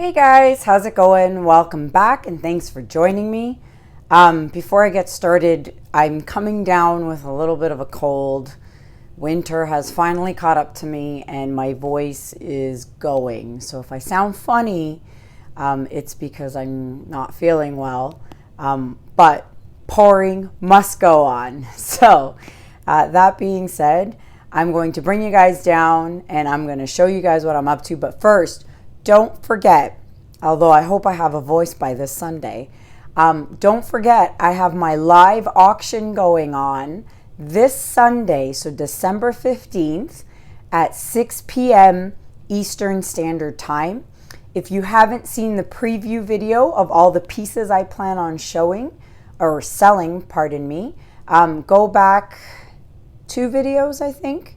Hey guys, how's it going? Welcome back and thanks for joining me. Before I get started, I'm coming down with a little bit of a cold. Winter has finally caught up to me and my voice is going. So if I sound funny, it's because I'm not feeling well. But pouring must go on. So that being said, I'm going to bring you guys down and I'm going to show you guys what I'm up to. But first, don't forget, although I hope I have a voice by this Sunday, don't forget I have my live auction going on this Sunday, so December 15th at 6 p.m. Eastern Standard Time. If you haven't seen the preview video of all the pieces I plan on showing, or selling, pardon me, go back 2 videos, I think,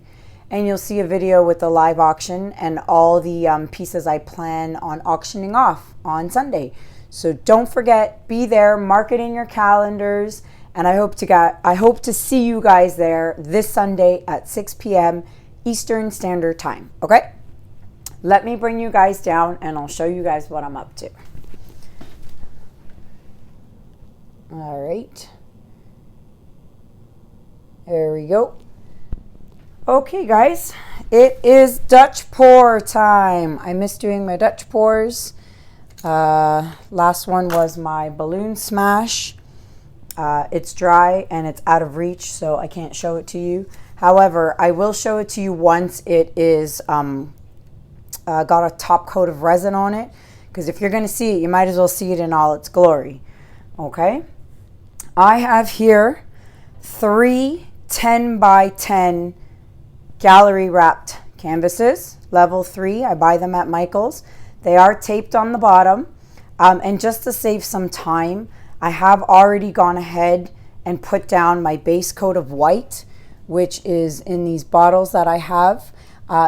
and you'll see a video with the live auction and all the pieces I plan on auctioning off on Sunday. So don't forget, be there, mark it in your calendars, and I hope to see you guys there this Sunday at 6 p.m. Eastern Standard Time. Okay? Let me bring you guys down and I'll show you guys what I'm up to. All right. There we go. Okay guys, it is Dutch pour time. I miss doing my Dutch pours. Last one was my balloon smash. It's dry and it's out of reach, so I can't show it to you. However, I will show it to you once it is got a top coat of resin on it, because if you're going to see it, you might as well see it in all its glory. Okay, I have here 3 10 by 10 gallery wrapped canvases, level 3. I buy them at Michael's. They are taped on the bottom, and just to save some time, I have already gone ahead and put down my base coat of white, which is in these bottles that I have.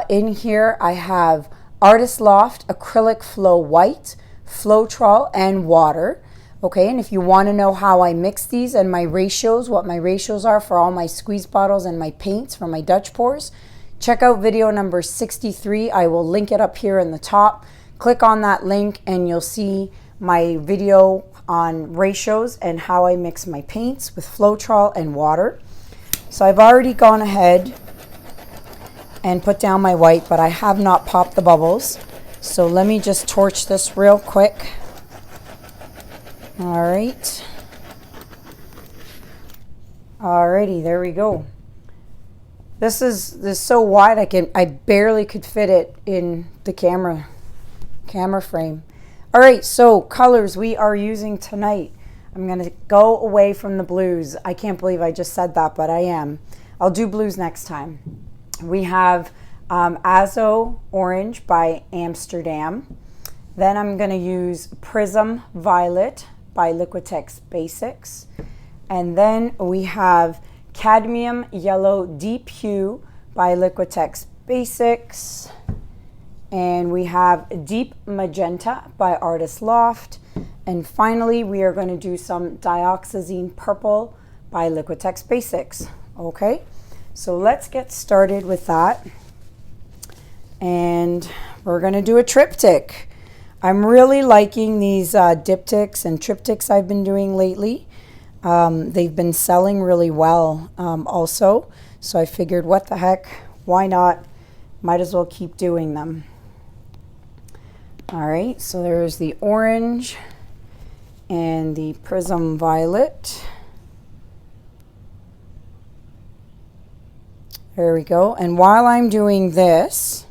In here I have Artist Loft Acrylic Flow White, Floetrol, and water. Okay, and if you want to know how I mix these and my ratios, what my ratios are for all my squeeze bottles and my paints for my Dutch pours, check out video number 63. I will link it up here in the top. Click on that link and you'll see my video on ratios and how I mix my paints with Floetrol and water. So I've already gone ahead and put down my white, but I have not popped the bubbles. So let me just torch this real quick. All right. Alrighty, there we go. This is so wide I barely could fit it in the camera frame. All right, so colors we are using tonight. I'm gonna go away from the blues. I can't believe I just said that, but I am. I'll do blues next time. We have Azo Orange by Amsterdam. Then I'm gonna use Prism Violet by Liquitex Basics. And then we have Cadmium Yellow Deep Hue by Liquitex Basics. And we have Deep Magenta by Artist Loft. And finally, we are going to do some Dioxazine Purple by Liquitex Basics. Okay, so let's get started with that. And we're going to do a triptych. I'm really liking these diptychs and triptychs I've been doing lately. They've been selling really well also. So I figured, what the heck, why not? Might as well keep doing them. All right, so there's the orange and the Prism Violet. There we go. And while I'm doing this,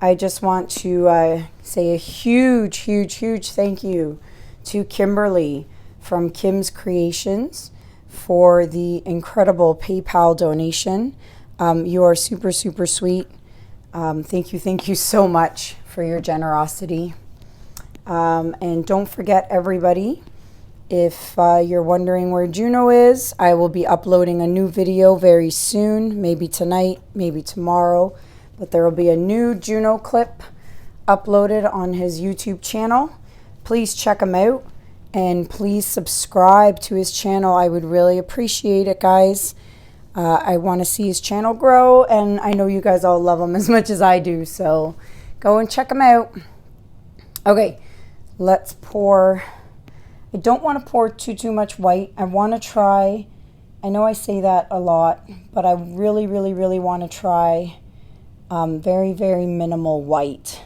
I just want to say a huge, huge, huge thank you to Kimberly from Kim's Creations for the incredible PayPal donation. You are super, super sweet. Thank you so much for your generosity. And don't forget, everybody, if you're wondering where Juno is, I will be uploading a new video very soon, maybe tonight, maybe tomorrow. But there will be a new Juno clip uploaded on his YouTube channel. Please check him out and please subscribe to his channel. I would really appreciate it, guys. I want to see his channel grow, and I know you guys all love him as much as I do, so go and check him out. Okay, let's pour. I don't want to pour too much white. I want to try, I know I say that a lot, but I really want to try very minimal white.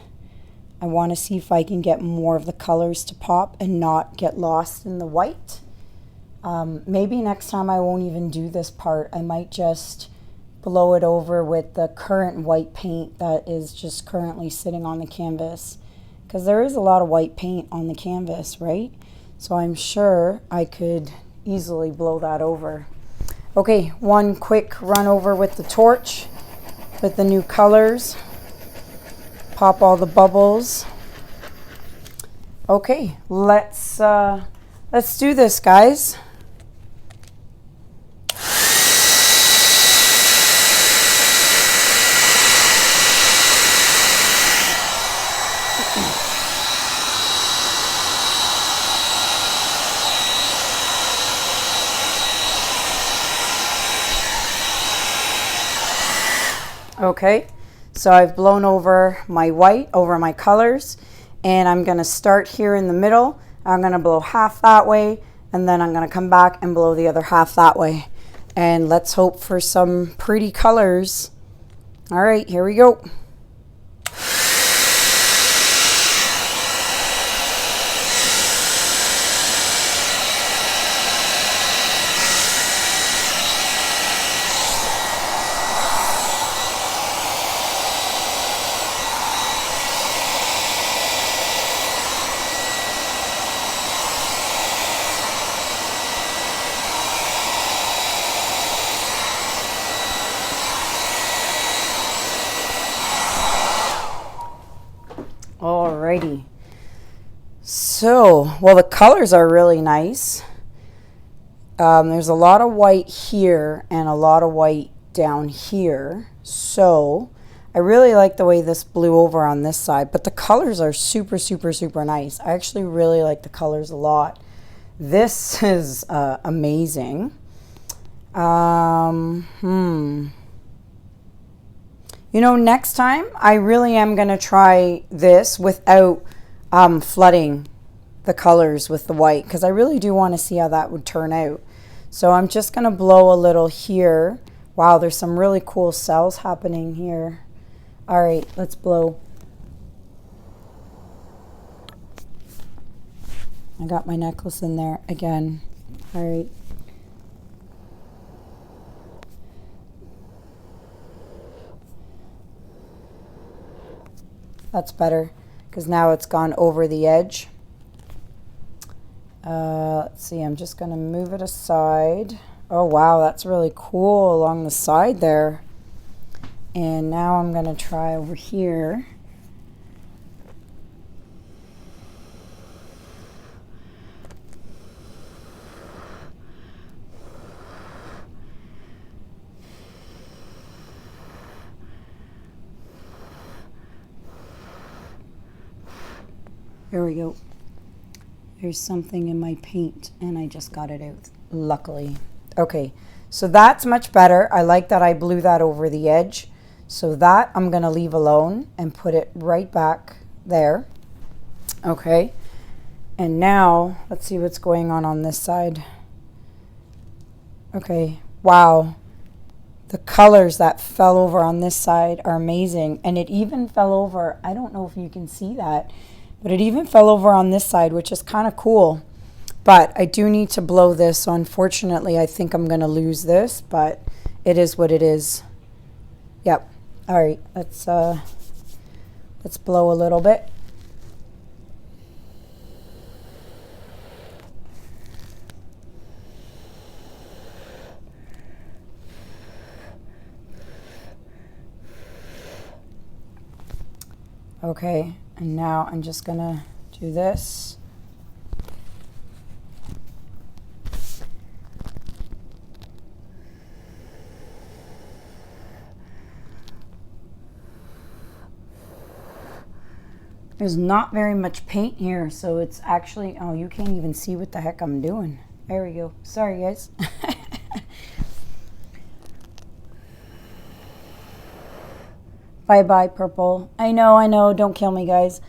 I want to see if I can get more of the colors to pop and not get lost in the white. Maybe next time I won't even do this part. I might just blow it over with the current white paint that is just currently sitting on the canvas, because there is a lot of white paint on the canvas, right? So I'm sure I could easily blow that over. Okay, one quick run over with the torch with the new colors. Pop all the bubbles. Okay, let's do this, guys. Okay, so I've blown over my white, over my colors, and I'm going to start here in the middle. I'm going to blow half that way, and then I'm going to come back and blow the other half that way. And let's hope for some pretty colors. All right, here we go. Alrighty, so, well, the colors are really nice. There's a lot of white here and a lot of white down here, so I really like the way this blew over on this side, but the colors are super nice. I actually really like the colors a lot. This is amazing. You know, next time I really am going to try this without flooding the colors with the white, because I really do want to see how that would turn out. So I'm just going to blow a little here. Wow, there's some really cool cells happening here. All right, let's blow. I got my necklace in there again. All right. That's better, because now it's gone over the edge. Let's see, I'm just going to move it aside. Oh, wow, that's really cool along the side there. And now I'm going to try over here. Here we go. There's something in my paint and I just got it out, luckily. Okay, so that's much better. I like that I blew that over the edge. So that I'm gonna leave alone and put it right back there. Okay, and now let's see what's going on this side. Okay, wow. The colors that fell over on this side are amazing. And it even fell over, I don't know if you can see that, but it even fell over on this side, which is kind of cool. But I do need to blow this, so unfortunately I think I'm going to lose this, but it is what it is. Yep. All right, let's blow a little bit. Okay, and now I'm just going to do this. There's not very much paint here, so it's actually, oh, you can't even see what the heck I'm doing. There we go. Sorry, guys. Bye-bye, purple. I know, don't kill me, guys.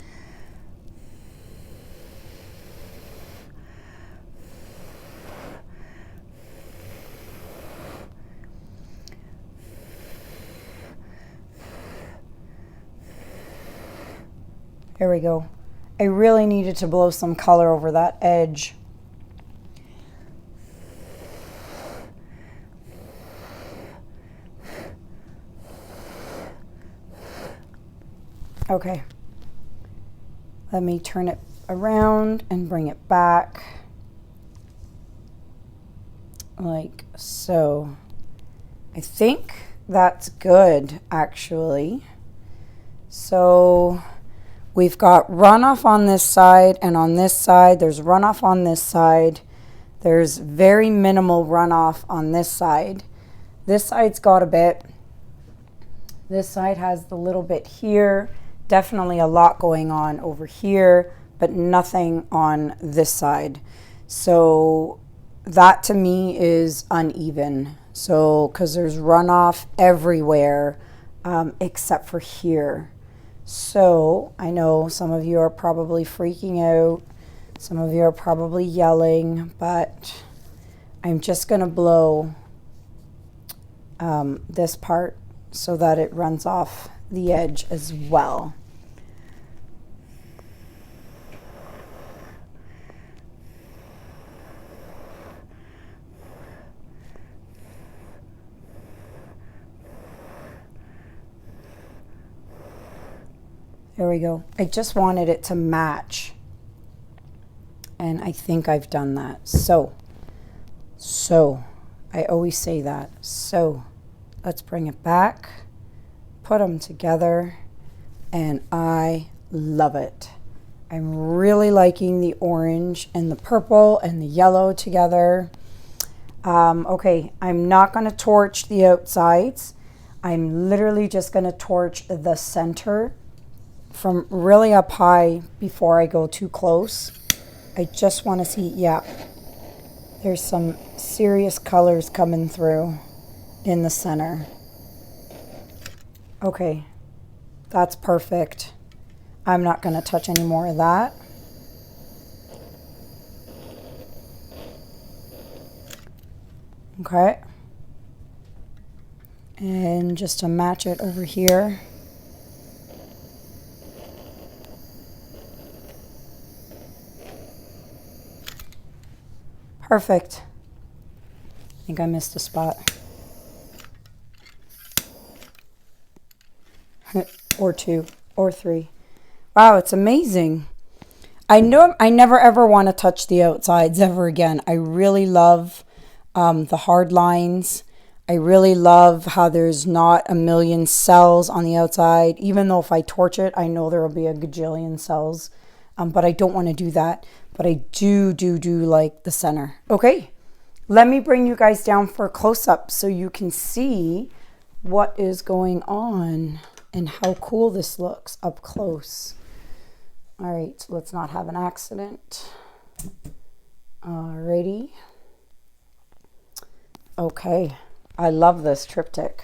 There we go. I really needed to blow some color over that edge. Okay. Let me turn it around and bring it back. Like so. I think that's good, actually. So we've got runoff on this side, and on this side, there's runoff on this side. There's very minimal runoff on this side. This side's got a bit. This side has the little bit here. Definitely a lot going on over here, but nothing on this side. So that to me is uneven. So, because there's runoff everywhere except for here. So I know some of you are probably freaking out. Some of you are probably yelling, but I'm just going to blow this part so that it runs off the edge as well. There we go. I just wanted it to match. And I think I've done that. So, I always say that. So, let's bring it back, put them together, and I love it. I'm really liking the orange and the purple and the yellow together. Okay, I'm not going to torch the outsides. I'm literally just going to torch the center from really up high before I go too close. I just want to see, yeah, there's some serious colors coming through in the center. Okay, that's perfect. I'm not going to touch any more of that. Okay. And just to match it over here. Perfect. I think I missed a spot. Or two, or three. Wow, it's amazing. I know I never ever want to touch the outsides ever again. I really love the hard lines. I really love how there's not a million cells on the outside. Even though if I torch it, I know there will be a gajillion cells. But I don't want to do that. But I do like the center. Okay, let me bring you guys down for a close-up so you can see what is going on and how cool this looks up close. All right, so let's not have an accident. Alrighty. Okay, I love this triptych.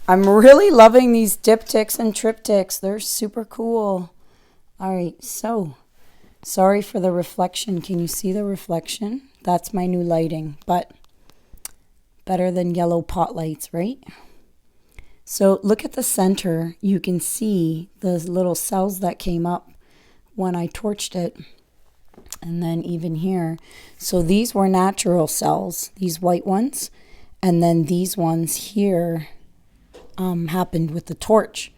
I'm really loving these diptychs and triptychs. They're super cool. All right, so sorry for the reflection. Can you see the reflection? That's my new lighting, but better than yellow pot lights, right? So look at the center. You can see the little cells that came up when I torched it. And then even here. So these were natural cells, these white ones. And then these ones here happened with the torch.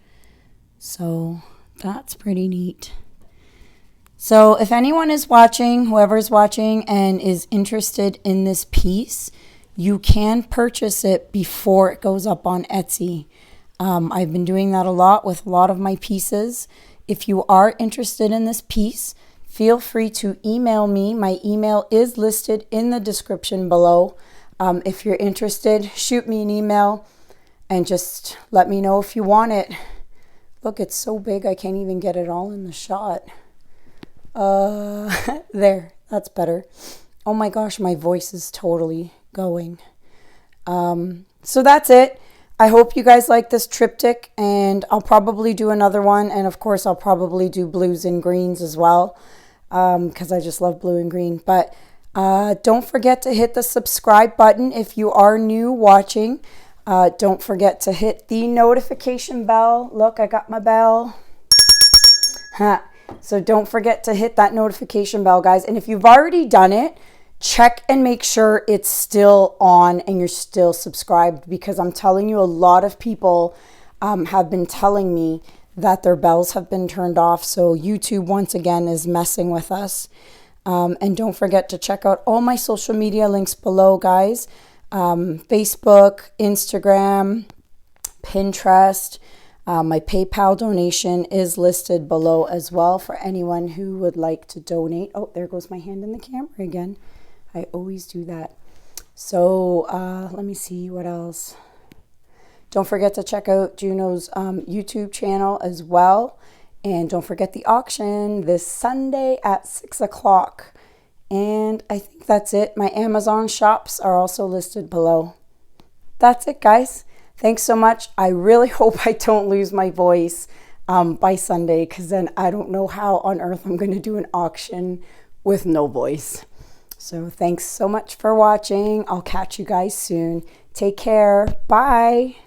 So that's pretty neat. So if anyone is watching, whoever's watching and is interested in this piece, you can purchase it before it goes up on Etsy. I've been doing that a lot with a lot of my pieces. If you are interested in this piece, feel free to email me. My email is listed in the description below. If you're interested, shoot me an email and just let me know if you want it. Look, it's so big I can't even get it all in the shot. There, that's better. Oh my gosh, my voice is totally going. So that's it. I hope you guys like this triptych, and I'll probably do another one. And of course, I'll probably do blues and greens as well, because I just love blue and green. But don't forget to hit the subscribe button if you are new watching. Don't forget to hit the notification bell. Look, I got my bell. So don't forget to hit that notification bell, guys. And if you've already done it, check and make sure it's still on and you're still subscribed, because I'm telling you, a lot of people have been telling me that their bells have been turned off. So YouTube, once again, is messing with us. And don't forget to check out all my social media links below, guys. Facebook, Instagram, Pinterest. My PayPal donation is listed below as well for anyone who would like to donate. Oh, there goes my hand in the camera again. I always do that. So let me see what else. Don't forget to check out Juno's YouTube channel as well. And don't forget the auction this Sunday at 6 o'clock. And I think that's it. My Amazon shops are also listed below. That's it, guys. Thanks so much. I really hope I don't lose my voice by Sunday, because then I don't know how on earth I'm going to do an auction with no voice. So thanks so much for watching. I'll catch you guys soon. Take care. Bye.